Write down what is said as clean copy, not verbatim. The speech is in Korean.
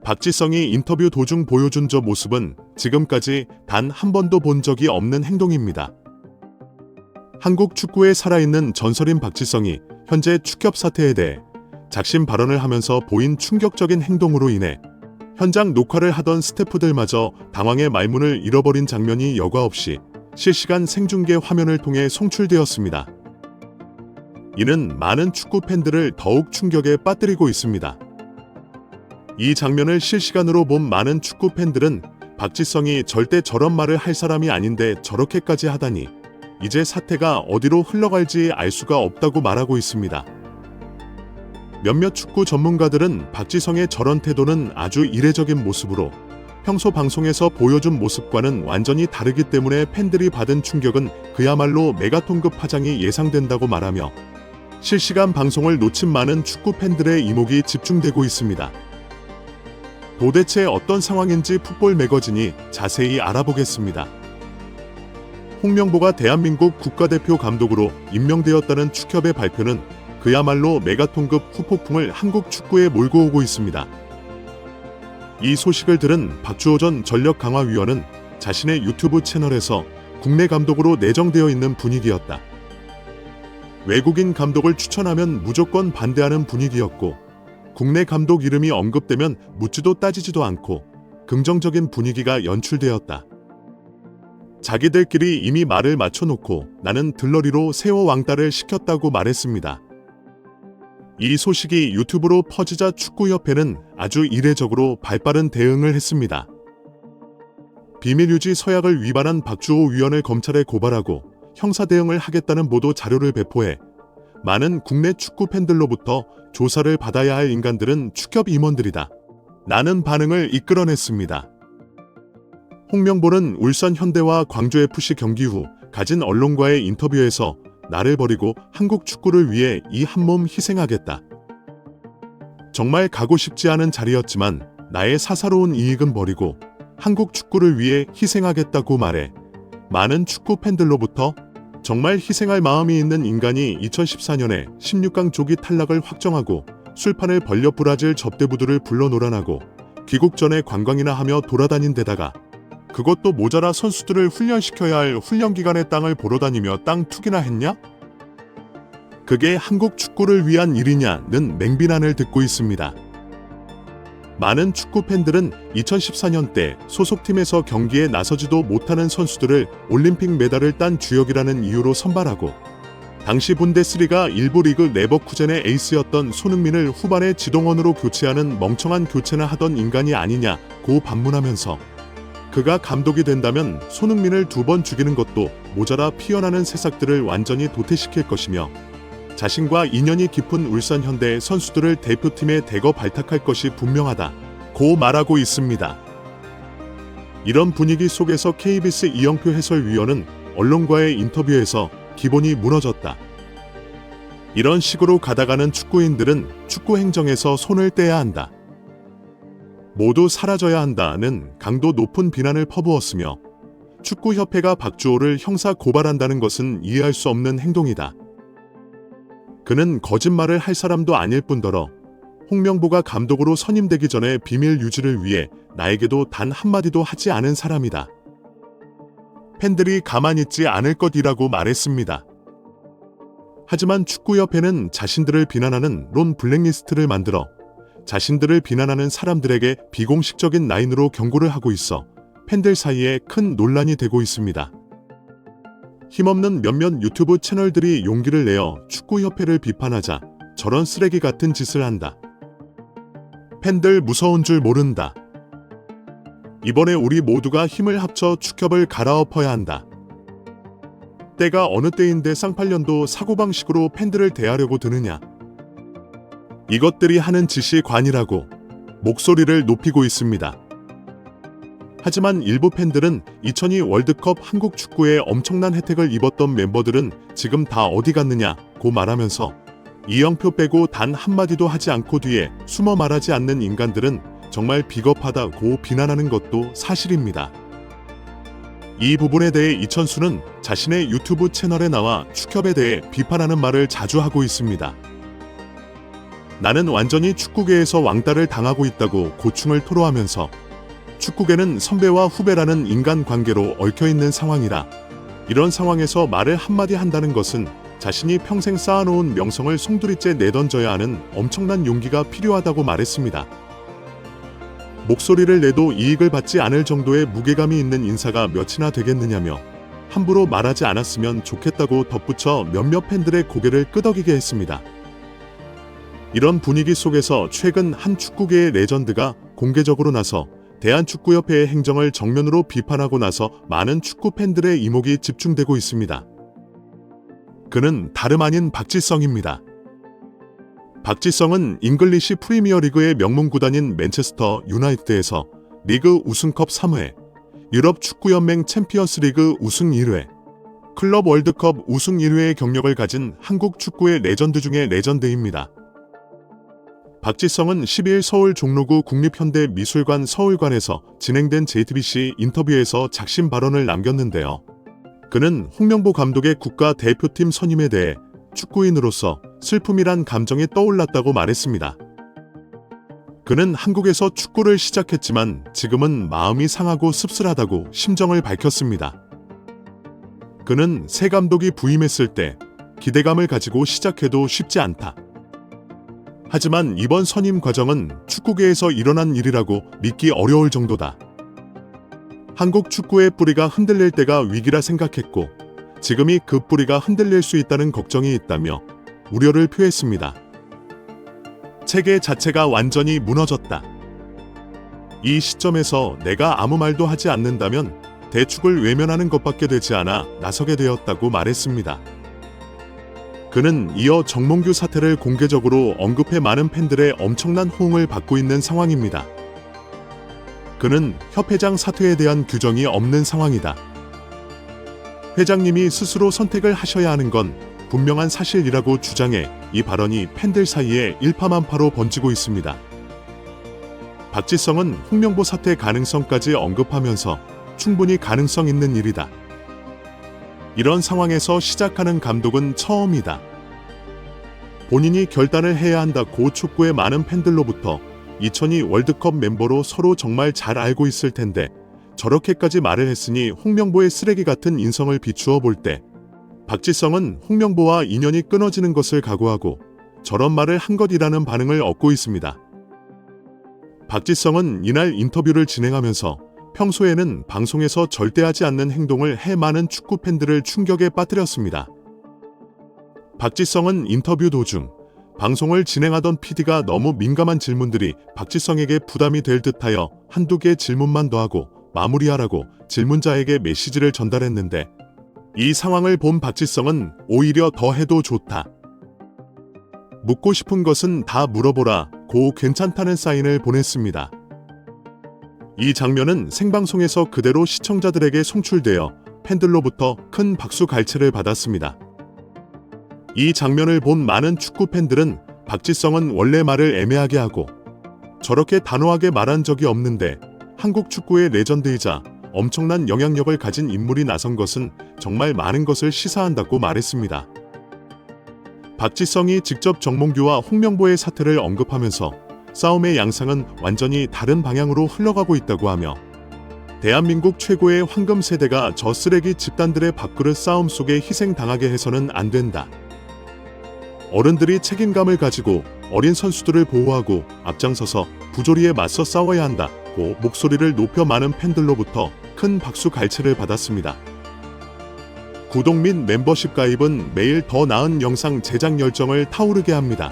박지성이 인터뷰 도중 보여준 저 모습은 지금까지 단 한 번도 본 적이 없는 행동입니다. 한국 축구에 살아있는 전설인 박지성이 현재 축협 사태에 대해 작심 발언을 하면서 보인 충격적인 행동으로 인해 현장 녹화를 하던 스태프들마저 당황의 말문을 잃어버린 장면이 여과 없이 실시간 생중계 화면을 통해 송출되었습니다. 이는 많은 축구 팬들을 더욱 충격에 빠뜨리고 있습니다. 이 장면을 실시간으로 본 많은 축구 팬들은 박지성이 절대 저런 말을 할 사람이 아닌데 저렇게까지 하다니 이제 사태가 어디로 흘러갈지 알 수가 없다고 말하고 있습니다. 몇몇 축구 전문가들은 박지성의 저런 태도는 아주 이례적인 모습으로 평소 방송에서 보여준 모습과는 완전히 다르기 때문에 팬들이 받은 충격은 그야말로 메가톤급 파장이 예상된다고 말하며 실시간 방송을 놓친 많은 축구 팬들의 이목이 집중되고 있습니다. 도대체 어떤 상황인지 풋볼 매거진이 자세히 알아보겠습니다. 홍명보가 대한민국 국가대표 감독으로 임명되었다는 축협의 발표는 그야말로 메가톤급 후폭풍을 한국 축구에 몰고 오고 있습니다. 이 소식을 들은 박주호 전 전력강화위원은 자신의 유튜브 채널에서 국내 감독으로 내정되어 있는 분위기였다. 외국인 감독을 추천하면 무조건 반대하는 분위기였고 국내 감독 이름이 언급되면 묻지도 따지지도 않고 긍정적인 분위기가 연출되었다. 자기들끼리 이미 말을 맞춰놓고 나는 들러리로 세워 왕따를 시켰다고 말했습니다. 이 소식이 유튜브로 퍼지자 축구협회는 아주 이례적으로 발빠른 대응을 했습니다. 비밀유지 서약을 위반한 박주호 위원을 검찰에 고발하고 형사 대응을 하겠다는 보도 자료를 배포해 많은 국내 축구 팬들로부터 조사를 받아야 할 인간들은 축협 임원들이다 라는 반응을 이끌어냈습니다. 홍명보는 울산 현대와 광주FC 경기 후 가진 언론과의 인터뷰에서 나를 버리고 한국 축구를 위해 이 한몸 희생하겠다. 정말 가고 싶지 않은 자리였지만 나의 사사로운 이익은 버리고 한국 축구를 위해 희생하겠다고 말해 많은 축구 팬들로부터 정말 희생할 마음이 있는 인간이 2014년에 16강 조기 탈락을 확정하고 술판을 벌려 브라질 접대부두를 불러 놀아나고 귀국 전에 관광이나 하며 돌아다닌 데다가 그것도 모자라 선수들을 훈련시켜야 할 훈련기관의 땅을 보러 다니며 땅 투기나 했냐? 그게 한국 축구를 위한 일이냐는 맹비난을 듣고 있습니다. 많은 축구 팬들은 2014년 때 소속팀에서 경기에 나서지도 못하는 선수들을 올림픽 메달을 딴 주역이라는 이유로 선발하고 당시 분데스리가 일부 리그 레버쿠젠의 에이스였던 손흥민을 후반에 지동원으로 교체하는 멍청한 교체나 하던 인간이 아니냐고 반문하면서 그가 감독이 된다면 손흥민을 2번 죽이는 것도 모자라 피어나는 새싹들을 완전히 도태시킬 것이며 자신과 인연이 깊은 울산 현대의 선수들을 대표팀에 대거 발탁할 것이 분명하다고 말하고 있습니다. 이런 분위기 속에서 KBS 이영표 해설위원은 언론과의 인터뷰에서 기본이 무너졌다. 이런 식으로 가다가는 축구인들은 축구 행정에서 손을 떼야 한다. 모두 사라져야 한다는 강도 높은 비난을 퍼부었으며 축구협회가 박주호를 형사 고발한다는 것은 이해할 수 없는 행동이다. 그는 거짓말을 할 사람도 아닐 뿐더러 홍명보가 감독으로 선임되기 전에 비밀 유지를 위해 나에게도 단 한마디도 하지 않은 사람이다. 팬들이 가만히 있지 않을 것이라고 말했습니다. 하지만 축구협회는 자신들을 비난하는 론 블랙리스트를 만들어 자신들을 비난하는 사람들에게 비공식적인 라인으로 경고를 하고 있어 팬들 사이에 큰 논란이 되고 있습니다. 힘없는 몇몇 유튜브 채널들이 용기를 내어 축구협회를 비판하자 저런 쓰레기 같은 짓을 한다. 팬들 무서운 줄 모른다. 이번에 우리 모두가 힘을 합쳐 축협을 갈아엎어야 한다. 때가 어느 때인데 쌍팔년도 사고방식으로 팬들을 대하려고 드느냐. 이것들이 하는 짓이 관이라고 목소리를 높이고 있습니다. 하지만 일부 팬들은 2002 월드컵 한국 축구에 엄청난 혜택을 입었던 멤버들은 지금 다 어디 갔느냐고 말하면서 이영표 빼고 단 한마디도 하지 않고 뒤에 숨어 말하지 않는 인간들은 정말 비겁하다고 비난하는 것도 사실입니다. 이 부분에 대해 이천수는 자신의 유튜브 채널에 나와 축협에 대해 비판하는 말을 자주 하고 있습니다. 나는 완전히 축구계에서 왕따를 당하고 있다고 고충을 토로하면서 축구계는 선배와 후배라는 인간관계로 얽혀있는 상황이라 이런 상황에서 말을 한마디 한다는 것은 자신이 평생 쌓아놓은 명성을 송두리째 내던져야 하는 엄청난 용기가 필요하다고 말했습니다. 목소리를 내도 이익을 받지 않을 정도의 무게감이 있는 인사가 몇이나 되겠느냐며 함부로 말하지 않았으면 좋겠다고 덧붙여 몇몇 팬들의 고개를 끄덕이게 했습니다. 이런 분위기 속에서 최근 한 축구계의 레전드가 공개적으로 나서 대한축구협회의 행정을 정면으로 비판하고 나서 많은 축구 팬들의 이목이 집중되고 있습니다. 그는 다름 아닌 박지성입니다. 박지성은 잉글리시 프리미어리그의 명문 구단인 맨체스터 유나이티드에서 리그 우승컵 3회, 유럽 축구연맹 챔피언스리그 우승 1회, 클럽 월드컵 우승 1회의 경력을 가진 한국 축구의 레전드 중의 레전드입니다. 박지성은 12일 서울 종로구 국립현대미술관 서울관에서 진행된 JTBC 인터뷰에서 작심 발언을 남겼는데요. 그는 홍명보 감독의 국가대표팀 선임에 대해 축구인으로서 슬픔이란 감정이 떠올랐다고 말했습니다. 그는 한국에서 축구를 시작했지만 지금은 마음이 상하고 씁쓸하다고 심정을 밝혔습니다. 그는 새 감독이 부임했을 때 기대감을 가지고 시작해도 쉽지 않다. 하지만 이번 선임 과정은 축구계에서 일어난 일이라고 믿기 어려울 정도다. 한국 축구의 뿌리가 흔들릴 때가 위기라 생각했고 지금이 그 뿌리가 흔들릴 수 있다는 걱정이 있다며 우려를 표했습니다. 체계 자체가 완전히 무너졌다. 이 시점에서 내가 아무 말도 하지 않는다면 대축을 외면하는 것밖에 되지 않아 나서게 되었다고 말했습니다. 그는 이어 정몽규 사태를 공개적으로 언급해 많은 팬들의 엄청난 호응을 받고 있는 상황입니다. 그는 협회장 사퇴에 대한 규정이 없는 상황이다. 회장님이 스스로 선택을 하셔야 하는 건 분명한 사실이라고 주장해 이 발언이 팬들 사이에 일파만파로 번지고 있습니다. 박지성은 홍명보 사퇴 가능성까지 언급하면서 충분히 가능성 있는 일이다. 이런 상황에서 시작하는 감독은 처음이다. 본인이 결단을 해야 한다고 축구의 많은 팬들로부터 2002 월드컵 멤버로 서로 정말 잘 알고 있을 텐데 저렇게까지 말을 했으니 홍명보의 쓰레기 같은 인성을 비추어 볼 때 박지성은 홍명보와 인연이 끊어지는 것을 각오하고 저런 말을 한 것이라는 반응을 얻고 있습니다. 박지성은 이날 인터뷰를 진행하면서 평소에는 방송에서 절대 하지 않는 행동을 해 많은 축구 팬들을 충격에 빠뜨렸습니다. 박지성은 인터뷰 도중 방송을 진행하던 PD가 너무 민감한 질문들이 박지성에게 부담이 될 듯하여 한두 개 질문만 더 하고 마무리하라고 질문자에게 메시지를 전달했는데 이 상황을 본 박지성은 오히려 더 해도 좋다. 묻고 싶은 것은 다 물어보라 고 괜찮다는 사인을 보냈습니다. 이 장면은 생방송에서 그대로 시청자들에게 송출되어 팬들로부터 큰 박수 갈채를 받았습니다. 이 장면을 본 많은 축구 팬들은 박지성은 원래 말을 애매하게 하고 저렇게 단호하게 말한 적이 없는데 한국 축구의 레전드이자 엄청난 영향력을 가진 인물이 나선 것은 정말 많은 것을 시사한다고 말했습니다. 박지성이 직접 정몽규와 홍명보의 사태를 언급하면서 싸움의 양상은 완전히 다른 방향으로 흘러가고 있다고 하며 대한민국 최고의 황금 세대가 저 쓰레기 집단들의 밥그릇 싸움 속에 희생당하게 해서는 안 된다. 어른들이 책임감을 가지고 어린 선수들을 보호하고 앞장서서 부조리에 맞서 싸워야 한다고 목소리를 높여 많은 팬들로부터 큰 박수 갈채를 받았습니다. 구독 및 멤버십 가입은 매일 더 나은 영상 제작 열정을 타오르게 합니다.